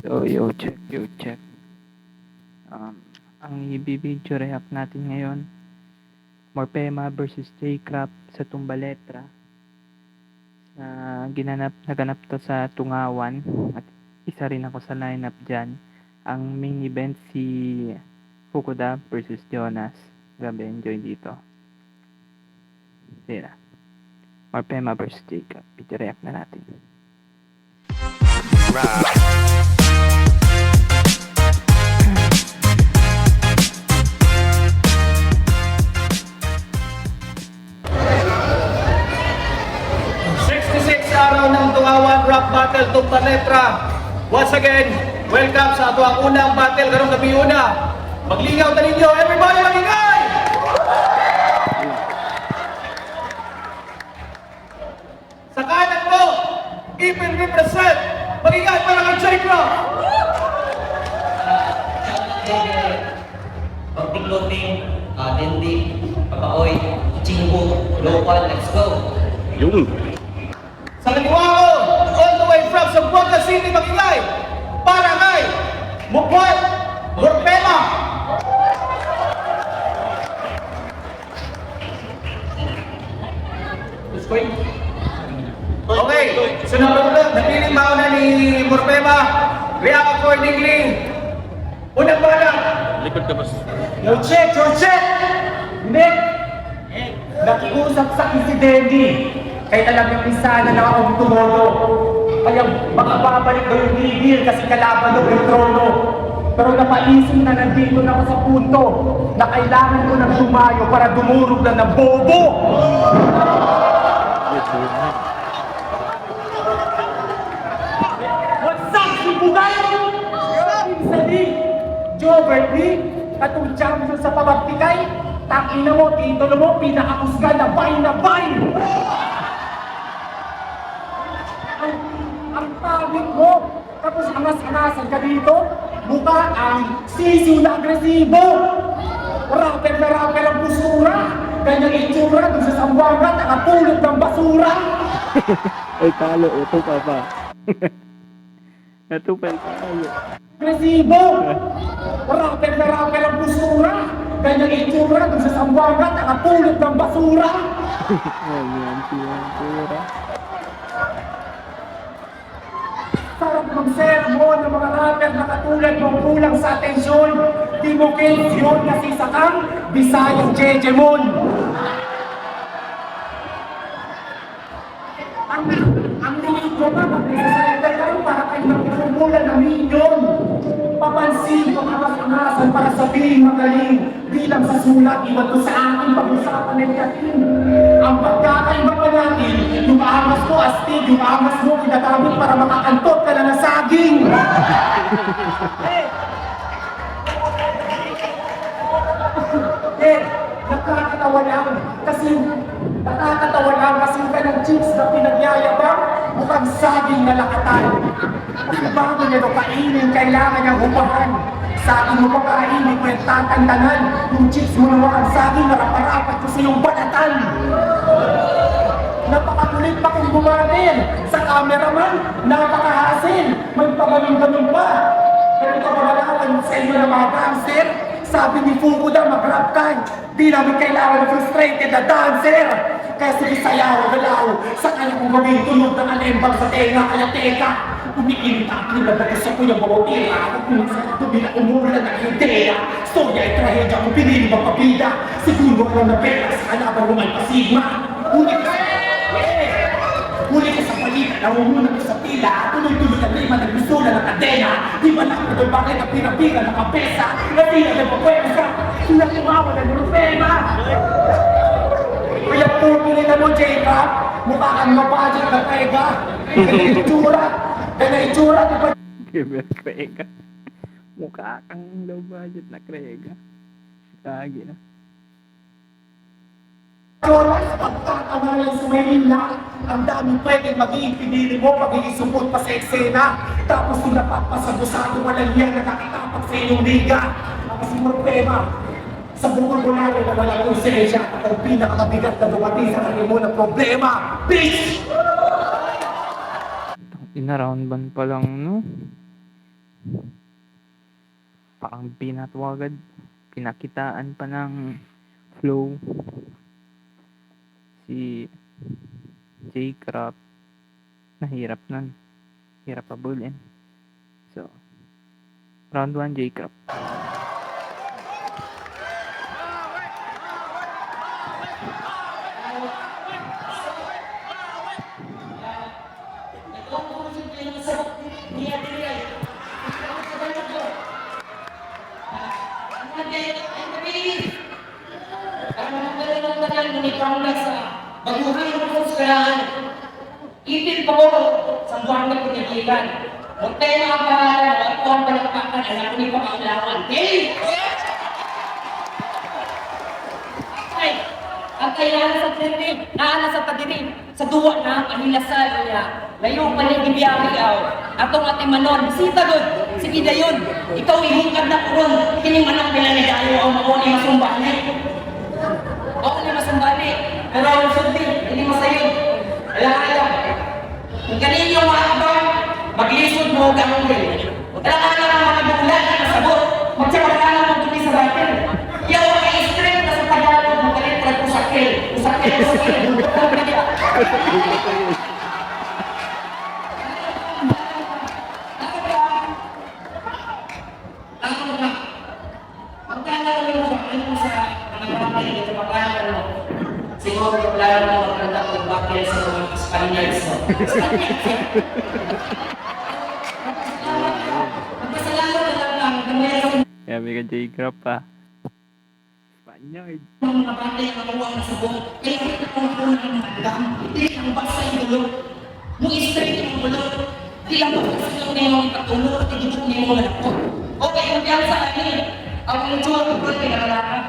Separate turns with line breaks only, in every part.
So, yo check. Um, ang i-video react natin ngayon, Morpema versus J-Crop sa Tumbaletra. Naganap to sa Tungawan at isa rin ako sa lineup dyan. Ang main event si Fukuda versus Jonas. Grabe, enjoy dito. Tira. Morpema versus J-Crop. Video react na natin.
Araw ng Tungawan Rap Battle Tumbaletra. Once again, welcome sa ato ang unang battle karong gabi una. Maglingaw ta ninyo, everybody magingay! Sa kanan mo, Ipin represent, magingay para kang J-Crop.
Pagtikloting, Dendi, Papaoy, Chingbo, Local, let's go!
Yung!
Sa kaliwao, all the way from Zamboanga City, magingay, para kay Mukwan Morpema. Okay, so napiling mauna ni Morpema, react accordingly. Unang bala.
Likod ka, boss.
Your check! Nick! Nakiusap sa akin si Dendi. Kaya talagang isa na ako tumodo. Kaya baka babalik daw yung bibir kasi kalaban daw yung trono. Pero napaisip na nandito na ako sa punto na kailangan ko ng tumayo para dumurog lang ng bobo. What's up, si Bugay? Sali, Joe Bertley, katong champion sa pabagtikay. Takina mo, titulo mo, pinakakusga na bay. Ang tawid mo, tapos angas-angasan ka dito, mukha ang sisiw na agresibo. Rapper na rapper ang busura, kanyang itsura doon sa Zamboanga, nakapulot ng basura.
Ay, talo. Ito pa ba? Ito pa, talo.
Agresibo! Rapper na rapper ang busura, kanyang itsura doon sa Zamboanga, nakapulot ng basura.
Ayan, pura.
Sarap mag-sermon ng mga rapper na katulad mong kulang sa atensyon. Di mo yun kasi sa kang Bisayang Jejemon. Ang liit ko ba, magsasalita kayo para kayo magpumulan ng milyon. Papansin ko angas-angasan para sabihin magaling. Bilang sa sulat, iwan ko sa akin pag-usapan ng yakin. Ang pagkakaiba pa natin, yung angas ko astig, yung angas mo ginagamit para makakantot ka na ng saging. Nakakatawa lang kasi ka ng chicks na pinagyayabang mukhang saging na lakatan. Kasi bago nyo kainin, kailangan niyang hupahan. Saging mo pa kainin, kung yung tatantanan, yung chicks mo naman ang saging na raparapat ko sa iyong balatan. Napakakulit pa kung bumatin. Sa cameraman, napakahasin. May pagaling-galing pa. Pero kapagalakan sa inyo ng mga dancer, sabi ni Fukuda, mag-rap ka. Di namin kailangan ng frustrated na dancer. Kaya sige sayaw, galaw. Sa kanya kong gawin tulog ng alembang sa tenga. Kaya teka, umiinit ang pinabagay sa kuya bawatira. At minsan ito bilang umulan ng idea. Storya ay trahedya kung pinili magpapida. Siguro alam na pera sa kalaban mo may pasigma. Huli ka sa palita, namumunan ka sa pila. Tuloy-tuloy na lima, nagbisula ng kadena. Di ba na ako doon bakit ang pinabira ng kapesa? Na di na nagpapwesa, sila tumawa ng Morpema. Kaya pupili na mo, J-Crop, mukha kang mabudget na krega. Kaya itsura, di ba?
Krega. Mukha kang low budget na krega. Kagi na.
Jonas, pagkakamalan sa Maynila, ang daming pwedeng maging pinili mo, magiging sumot pa sa eksena. Tapos sila papasado-sado walang yan na nakatapak sa iyong liga. Ako si Morpema, sa bukol mo namin na walang konsensya at ang pinakamabigat na dumating sa kanya mo ng problema. Bitch!
Ina round ban pa lang, no? parang pinatawagad, pinakitaan pa ng flow si J-Crop. Nahirap nun. Hirap pabulin. So, round 1 J-Crop.
Baguhan mo sa eskwelahan. Itin pa ko sa buwan na pinagilitan. Huwag tayo mga pangalan, huwag po ang palakpakan, alam ko ni Pangalawan. Okay? Ay, ang kailangan sa tinig, naana sa padinig, sa duwa na panilasal niya. Layo pa niya gibiyahiaw. Atong ati manon, bisita doon, sige dayon. Ikaw ihungkad na kurong, kining manang pinanidayo ang mga ni masumbani. Ako ni masumbani, pero ang sulti, hindi masayon. Alam. Kung kanino maabang, maglisod mo gamong din. Kailangan na ng mga bulan na nasabot, magsabag ka na magdumi sa batin. Yaw ang i-strength na sa Tagalog, magalit na usakil. Usakil. Siguro yung plano na magkanta kung bakit sa mga Spaniards, no? Magpasalamat na lang ang gamay sa
Kaya may ka J-Crop pa. Spaniard.
mga batay na nakuha na sa buong. Kaya ito ang unang mandam. Hindi ang basa yung gulo. Nung straight yung gulo. Hindi lang basa yung niyong ipatulog. Hindi mo niyong anak ko. Okay, kung diyan sa akin, ang itsura ko ay pinaralaka.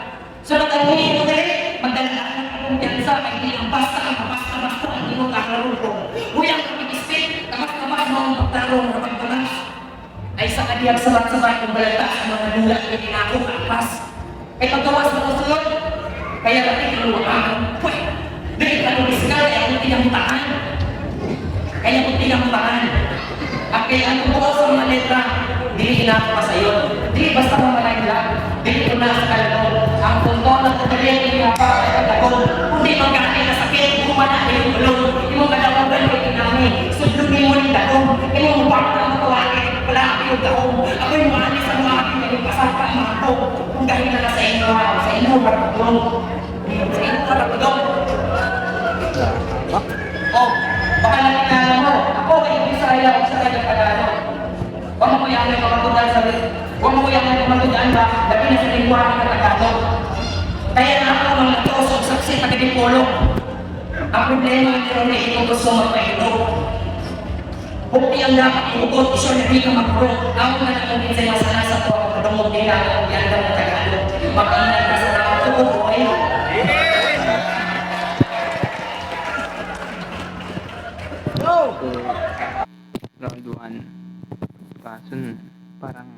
So, nagkangin ito dali, magdala kung piyansa ay hindi ang basta ang kabasta-basta ang iyong kakarong ko. Huyang kapigisip, kamas-kamas mo ang pagtarong na pagtanas. Ay sa kadiyag sabat-sabat ng balata sa mga nulat na ginako kapas. Ay paggawas mo kasulod, kaya natin kinuwakan. Pwede, dahil kanuliskal ay ang tinamutakan. Kaya kung tinamutakan. At kaya ang bukas sa mga letra, hindi hinako ka sa iyo. Hindi basta mamalayin lang. Dito na sa kalagod. Ang punto ng tutuloy ng mga ay kalagod. Kundi magkakain na sakit, kumana na yung ulong. Yung kadawagan ko kinami. Sudlungin mo rin dagong. Yung mabak na matawagin. Wala ako yung daong. Ako yung maalis sa mga aking naging pasaka ang mga to. Kung dahil na sa inyo, sa inyo marapulong. Sa inyo marapulong. Oh, baka nakikala mo. Ako ay Bisaya, sa kanyang Tagalog. Huwag mo yan ang mamatudaan sa huwag mo yan ang mamatudaan ba? Labi na sa lingwahan ng Tagalog. Kaya na ako mga tusok saksi na kagipulong. Ang problema ang meron na ito gusto magpailog. Bukti ang dapat iugot, isyo na di ka magpulong. Ako na nakunin sa masana sa po, kadumog nila ang yanda ng Tagalog. Mag-ingat ka sa nakatuko po ay.
Round 1. Kaso parang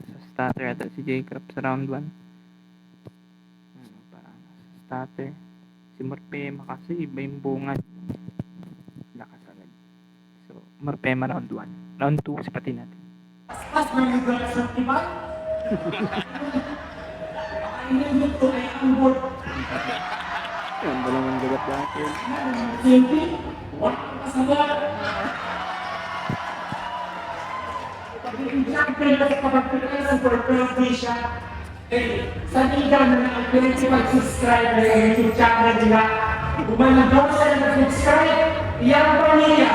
nasa starter ata si J-Crop sa round 1. Parang nasa starter. Si Morpema kasi iba yung bungad. Lakas agad. So, Morpema round 1. Round 2, sipatin natin.
Pas ng lugar sa tibay. Ang luto ay ang bot.
Yan ba naman gagat natin?
Simpi, wala kasabar. Pag-i-example na sa kapagpilay sa purpose siya. Sa ligaw na ang mag-subscribe na sa YouTube channel nila. Umanagaw siya na mag-subscribe, iyang pamilya.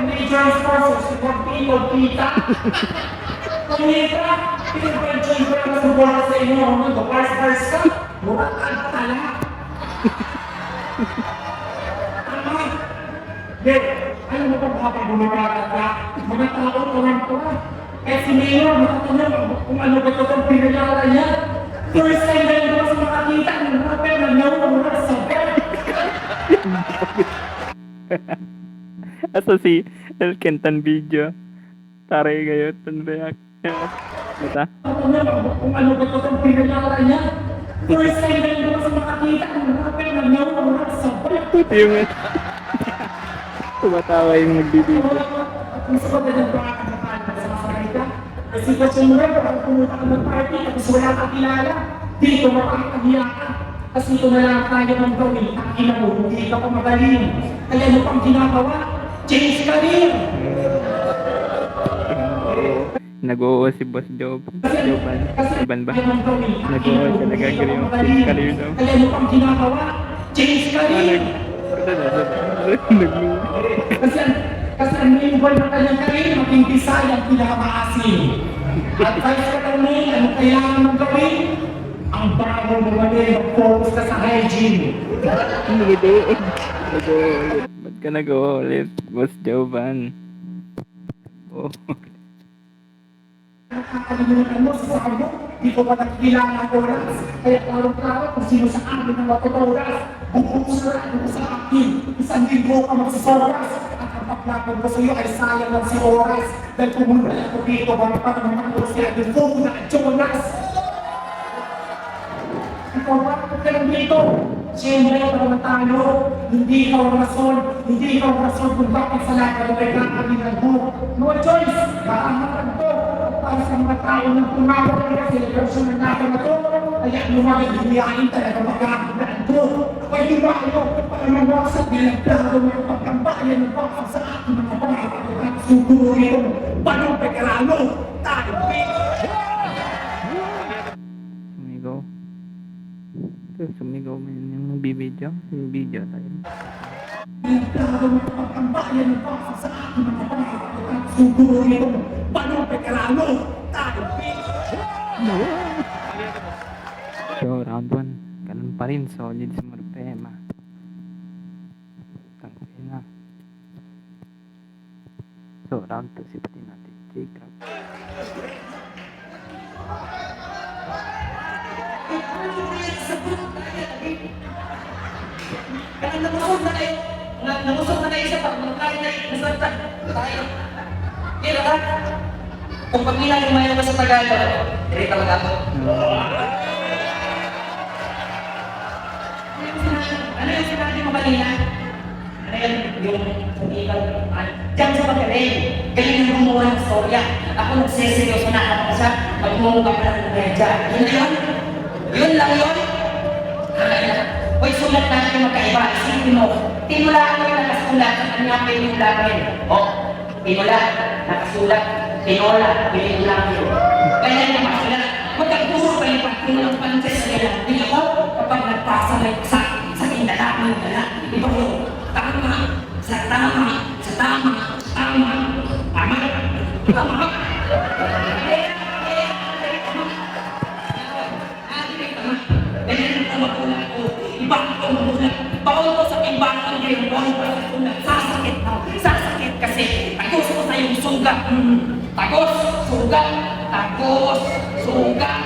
Major sponsors to compete o kita. Kumita, pinag-enjoy ko lang sa bola sa inyo. Mag-pars-pars ka, murang tala. Dek, alam mo kung habang bumabara ka, mga tao tuwang-tuwa. Kaya si Mayor, matatanong kung ano ba ito itong pinagala niya. First time na yun sa makakita ng mga pera na wala sa pera.
Asa si El Kentan video. Taray kayo, tanbayak. Bata?
Matatanong kung ano ba ito itong pinagala niya. First time na yun sa makakita ng mga pera na wala sa pera.
Puti yung tumatawa yung nagbibideo.
Gusto ko na ng mga katapan na sa masakay ka. Kasi kasi mo rin, parang pumunta ka ng party, tapos wala kang kilala. Dito makakahiya ka. Kasi ito na lang tayo ng gawin. Ang ina mo, hindi ka pa magaling. Kaya ano pang ginagawa? Change career!
Nag-oo si Boss Job. Joban ba? Nag-oo siya, nag-agree yung change career daw.
Kaya ano pang ginagawa? Change career! Kasi ang main goal ng kanyang career, maging design ang pinakamaasim. Advice ka lang main, ano kailangan mong gawin? Ang bago mo mag-focus ka sa hygiene.
Hindi. Nag-oo ulit. Ba't ka nag-oo ulit, Boss Joban? Oh.
Nakakalimutan mo sa sabo, di ko pa nakikilala ang oras. Kaya klaro-klaro kung sino sa amin ang matuturas. Bubusura ko sa akin, 1,000 ka magsasoras. At ang paglapag ko sa iyo ay sayang lang si oras. Dahil pumunta ako dito, bang parang naman si Adolfo na Jonas. Ikaw ba? Ka lang dito. Siyempre, parang talo. Hindi ikaw ang rason. Hindi ikaw ang rason kung bakit sa lahat ng nagkakalingan mo. No choice. Kaangaran to. Para sa mga tao ng tumawag ng celebration ng natin na to. Kaya lumagay hinihain talaga magkakalaan to. Kaya lumayo para mawaksak bilang plano ng pagkambayan ng bakit sa ating mga bakit. At sugurin ito. Panong pagkaralo. Tayo.
Sumigaw. Ito, sumigaw mo yun yung bibidyo. Yung video tayo.
Bilang plano ng pagkambayan ng bakit sa ating mga bakit. At sugurin ito. Panong pagkaralo. Tayo.
So, round 1. Ganun pa rin. Solid si Morpema. Tangkay na. So, round 2. Sipatin natin. J-Crab.
Kaya namusog na kayo. Namusog na kayo sa pagmakain na nasartan. Tayo. Kaya ka? Kung pamilya lumayo ka sa Tagalog, hindi talaga ako. Ano yung sinabi mo kanina? Ano yun? Yung ikaw, diyan sa pagkaling. Galing ang gumawa ng storya. Ako nagsiseryoso na ako sa pagmumukha ka ng medya. Yun na yun? Yun lang yun? Uy, sulat natin yung magkaiba. Isipin mo, tinulaan mo yung nakasulat sa kanya pinulamin. O, tinulat, nakasulat, tinola, pinulamin. Kaya yung makasulat, magkagpuro pa yung pagtinulang panses sa nila. Hindi ako, kapag nagpasa may sa indalaman nila, iba ko, tama, sa tama, sa tama, tama, tama, tama. Bawal ko sa timbangan ngayon, bawal ko sa sulat. Sasakit kasi tagos ko sa iyong sugat. Tagos, sugat, tagos, sugat.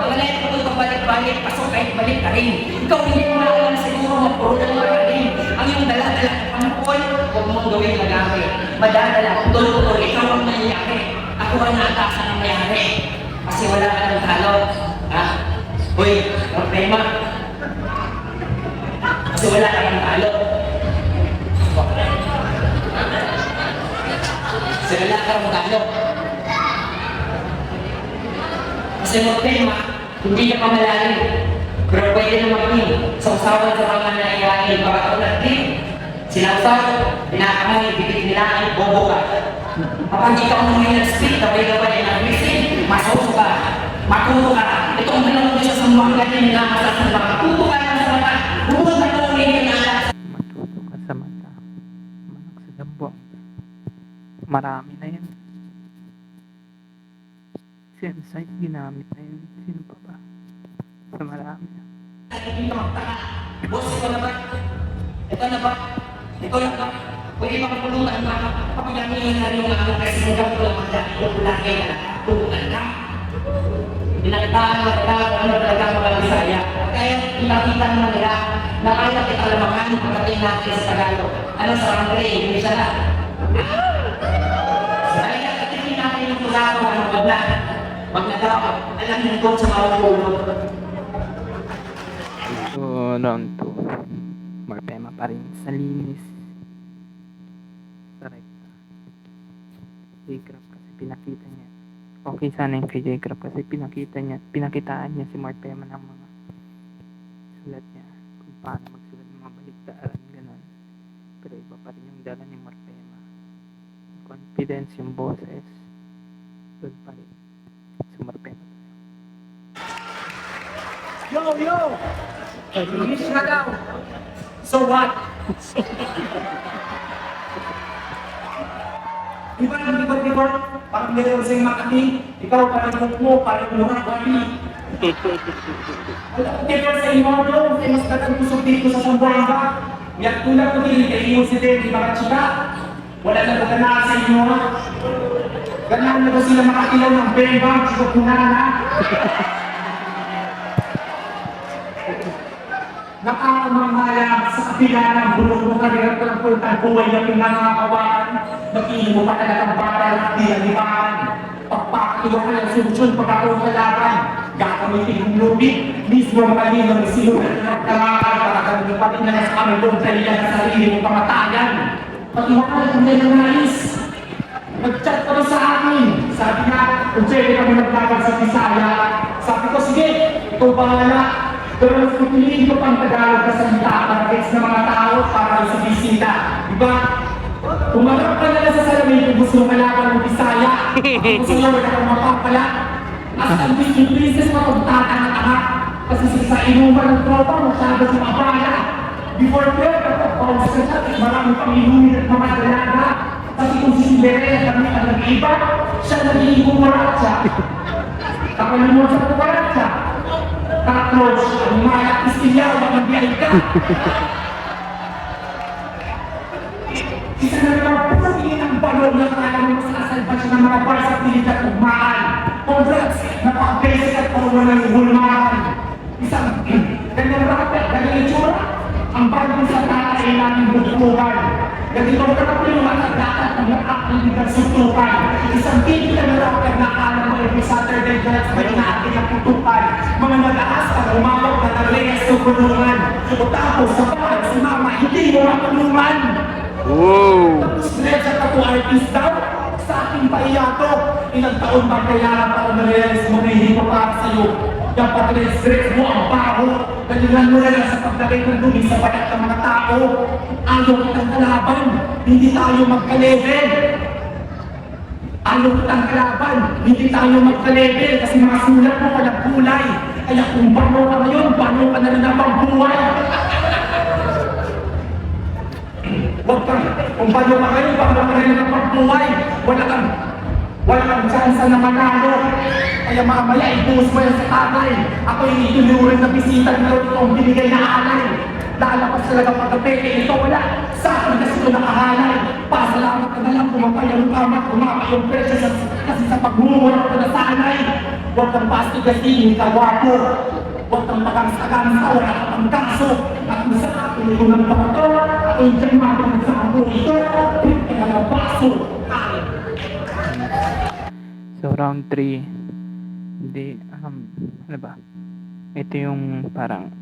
Ang alay ko ito balik-balik, pasok kahit balik ka rin. Ikaw hindi mo alam siguro mapuro ng mga rin. Ang iyong dala-dala ng panapon, huwag mong gawin magamit. Madadala, tuloy-tuloy, ikaw ang mayayari. Ako ang naatasan ang mayayari. Kasi wala ka ng talo. Ha? Uy, problema. Kasi wala ka ng talo. Kasi wala ka ng talo. Kasi problema, hindi ka pa malalim. Pero pwede na maging sa usapan sa mga nangyayari para tulad din. Sinasar, pinakamay, bibig nila ay bobo ka. Kapag ikaw naman yung speak, gabay-gabay na missing, masuso ka, matuto ka. Ito ang tanong ko siya sa mga ganyan na masasamba. Matuto ka na sa mata, buong na kong nila.
Matuto ka sa mata. Manak sa dambong. Marami na yan. Sensite ginamit na yun. Sino pa ba? Sa marami na.
Boss, ikaw na ba? Ikaw na ba? Ikaw na ba? Pwede ba kapulutan ba? Kapagamihan na rin yung mga kasi mga kapulutan na yung laki na tulungan ka. Pinakitaan mo nila kung ano talaga mga Bisaya. Kaya pinakita naman nila na kaya kita lamakan pagdating natin sa Tagalog. Ano sa Andre? Hindi siya na. Kaya katingin natin yung tularo ng wag na. Wag na daw. Alam niyo kung sa mga ulo.
So, round 2. Morpema pa rin sa linis. Sa rekta. J-Crop kasi pinakita niya. Okay sana yung kay J-Crop kasi pinakitaan niya si Mark Pema ng mga sulat niya kung paano magsulat ng mga baliktaran, gano'n. Pero iba pa rin yung dala ni Mark Pema. Yung confidence, yung boses, doon pa rin. Si Mark Pema.
Yo, yo! English na daw. So what? Diba yung likod-likod? Parang meron sa'yo makating. Ikaw parang hook mo, parang murang wali. Wala ko kayo sa inyo, bro. Kaya mas nagpusok dito sa Sambuanga. Yan tulad ko din, kay yung si Dave, mga chika. Wala na pagkanaan sa inyo, ha? Ganaan na ba sila makakilaw ng bembang, sila punana? Nakakamanghalang sa kabila ng bulok mo kanilang pagpuntan buhay na pinangakawakan, mag-iin mo pa talagang baral at dinalimaan. Pagpakaiwa ka ng solusyon pagkakaroon ka laban, gagamitin ng lubig, mismo ang malinang sinulat ng magkamakal para gano'n pa rin na nasa kami doon dahil yan sa sarili mong pamatayan. Pag-iwakal kung may nangayos, nag-chat ka sa akin. Sabi nga, kung pwede kami maglaban sa Bisaya, sabi ko, sige, ikaw bahala. Pero mas pipiliin ko pang Tagalog na salita para gets ng mga tao para sa bisita. Diba? Umarap ka na lang sa salamin kung gusto mo kalaban ng Bisaya. Kung gusto mo wala kang mapapala. As ang Disney Princess mapagtatanga-tanga. Kasi sa inuman ng tropa, masyado sa mabala. Before 12, kapag pause ka na, maraming pang inumin at mga dalaga. Kasi kung si Cinderella kami ang nag-iba, siya nagiging kumaratsa. Kapalimutan sa kumaratsa. Cockroach, ang mga istilaw, mga biyay ka. Isa na naman po ang balon na kaya mo masasalba siya ng mga bar sa pilit at ugmaan. Congrats, napaka-basic at puro ng hulmaan. Isang ganyan rapper, ganyan itsura, ang bago sa tatay namin butukan. Ganitong rapper at dapat ang nakakalinig ang sutukan. Isang typical na rapper na alam mo every Saturday night may natin ang putukan. Mga nag-aas para umabot na nag-reyes sa kulungan. O tapos sa bahay si mama, hindi mo matulungan. Tapos red sa tattoo artist daw, sa aking paiyato, ilang taon ba kailangan para na-realize mo na hindi ko para sa'yo. Dapat red mo ang baho, galingan mo na lang sa paglagay ng dumi sa balat ng mga tao. Ayaw kitang kalaban, hindi tayo magka-level. Ayaw kitang kalaban, hindi tayo magka-level kasi mga sulat mo walang kulay. Kaya kung bano ka ngayon, bano ka na rin ang buhay. Huwag kang, kung bano ka ngayon, bano ka na rin ang buhay. Wala kang chance na manalo. Kaya mamaya, ibuhos mo yan sa tatay. Ako yung ituloy na bisita na ito ang binigay na alay. Lalapas talaga pagkapeke, ito wala. Sa akin kasi ito nakahalay. Pasalamat ka na lang kumapay ang kamat, kumapay yung presyo kasi sa pagmumura ko na sanay. Huwag kang pastigasin, hindi ka wapo. Huwag kang pagkangsagansa, wala ka pang kaso. At kung sa akin, ito ng bato, ako yung dyan mabang sa ako ito. Kaya nga baso, ay.
So round 3, hindi, ano ba? Ito yung parang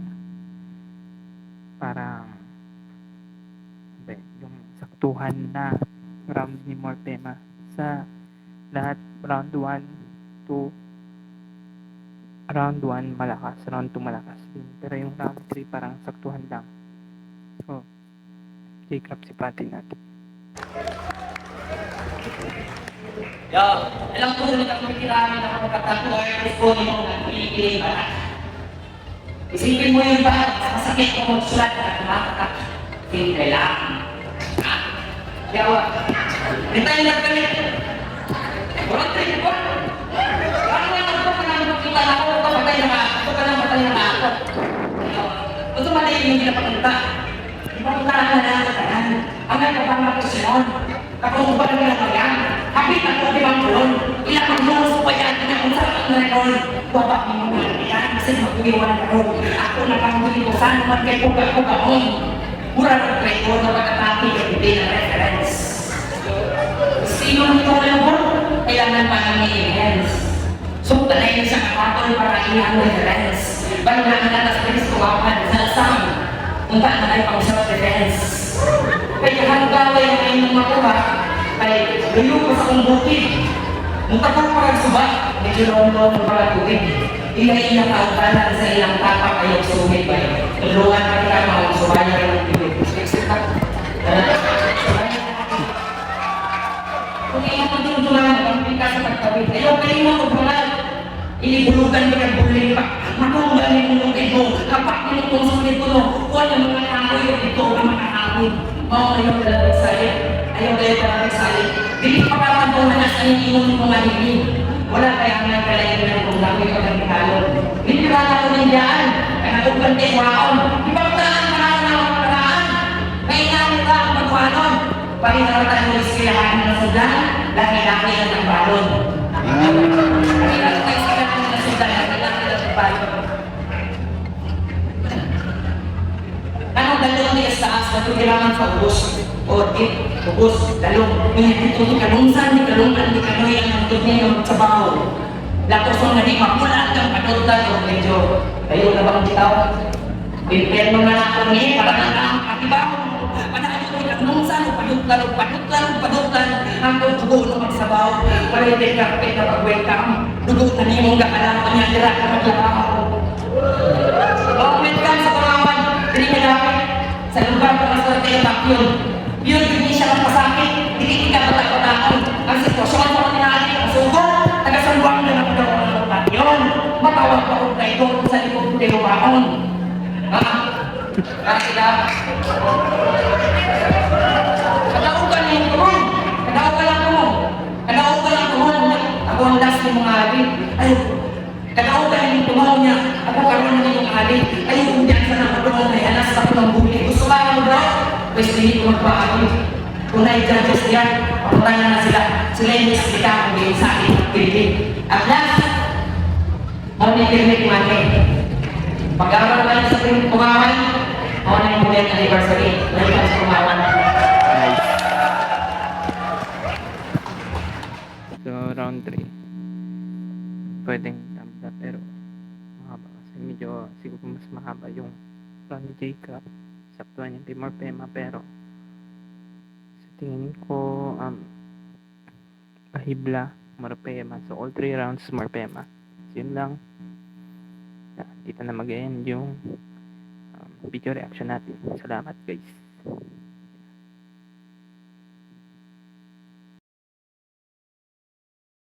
yung saktuhan na round ni Morpema sa lahat. Round 1 to round 1 malakas, round 2 malakas din. Pero yung round 3 parang saktuhan lang. So, J-Crop si Pati natin.
Yo, alam ko ulit ako kitiramin ako magkatato artist ko yung nagpilipiling ba? Isipin mo yun ba? Masakit ko magsulat at kumakatak. Hindi kailangan. Kaya wag. Rintay lang kami. Walang trip ko. Parang lang ako ka nang makita na ako. Pamatay na ako. Ito ka nang matay na ako. Ito mali yung ginapakunta. Ipakuntaan na lang sa kanan. Ang nagpapang ako siyon. Kapag ba naman ako yan? Kapit ako di bang doon? Ilang ang luso pa yan? Pinakonsarap na rin. Babak mo mo yan. Kasi mag-iwan ako. Ako na kang huli ko. Saan naman kay Kuga-Kuga mo? Mura ng trade na pagkatapit at hindi na reference. Sino nito lang mo? Kailangan pa ng i-enhance. So, talay na siya kapatol para i-ang reference. Balo na ang natas na gusto kapan sa lasang. Kung paano ay pang self-defense. Kaya hanggang ay ng makuha ay Layo pa sa kong bukid. Nung tapos parang subay, medyo roon-roon ng parang tubig. Iya-iya kautanan sa ilang tapak ayaw sumit ba yun. Tulungan pa kita mga subayan ng tubig. Kung iyong matulungan, ang ka sa pagkabit. Ayaw kayo mo magbulan. Inibulugan ka ng buling pa. Matunggal ni mong ito. Kapag nitong sumit ko no, kung ang mga tao yun, ito ang makakawin. Oo, ayaw talaga sa'yo. Ayaw kayo talaga sa'yo. Hindi pa papatungan na sa inyong mga higing. Wala kaya nga kalayin ng kung lakoy o ng kalon. Hindi ba na ko nandiyan? Kaya kung bante waon. Ibang taan marami na ang paraan. Kailangan nila ang magwanon. Pahinaratan mo iskilahan ng sudan, laki-laki na ng balon. Kailangan tayo iskilahan ng sudan, laki-laki na ng balon. Anong dalawang niya sa asa, kailangan sa ubos. O ubos, dalong. Ngayon ito ni kalungsan, ni kalungan, ni kanoyan, ang ito niya yung sabaw. Latos mo na di mapulat ang panutan o medyo kayo na bang bitaw? Impyerno na lang ako niya, para na lang katibaw. Panaan ko ni kalungsan, paduklan, hanggang dugo ng magsabaw. Para hindi karpet na pag-welcome. Dugo na niya mong gakalang, kanya tira ka maglabaw. Welcome sa pangawan, hindi ka lapit. Sa lugar para sa tayo tapyon. Yun, hindi siya magpasakit, hindi ka matakot-takot. Ang sitwasyon mo ni natin, ang sugo, taga-sanbuang na lang daw ang tapyon. Matawag pa kung kayo sa likod ng tinubaon. Ha? Sila. Kadaog ka lang tumong. Kadaog ka lang tumong. Kadaog ka lang tumong. Ako ang last ng mga abit. Ay, kadaog ka lang tumong niya. Ako karoon na yung abit. Ay, kung diyan sa nakadungan ay alas ako ng buli. Gusto ba mo bro? Pwes hindi ko magpaabit. Kung na-judges yan, papuntahan na sila. Sila yung nagsika kung yung sa akin ng Pilipin. At last, mo ni Pilipin Mate. Pag-aaral tayo sa Pumawan, mo na yung 10th anniversary. Welcome sa Pumawan.
Nice. So, round 3. Pwedeng tamda, pero mahaba kasi medyo siguro mas mahaba yung round ni Jacob. Saktuhan yung Timor Pema, pero sa tingin ko Ahibla, Marpema. So all 3 rounds Marpema. So yun lang. Dito na mag-end yung video reaction natin. Salamat guys.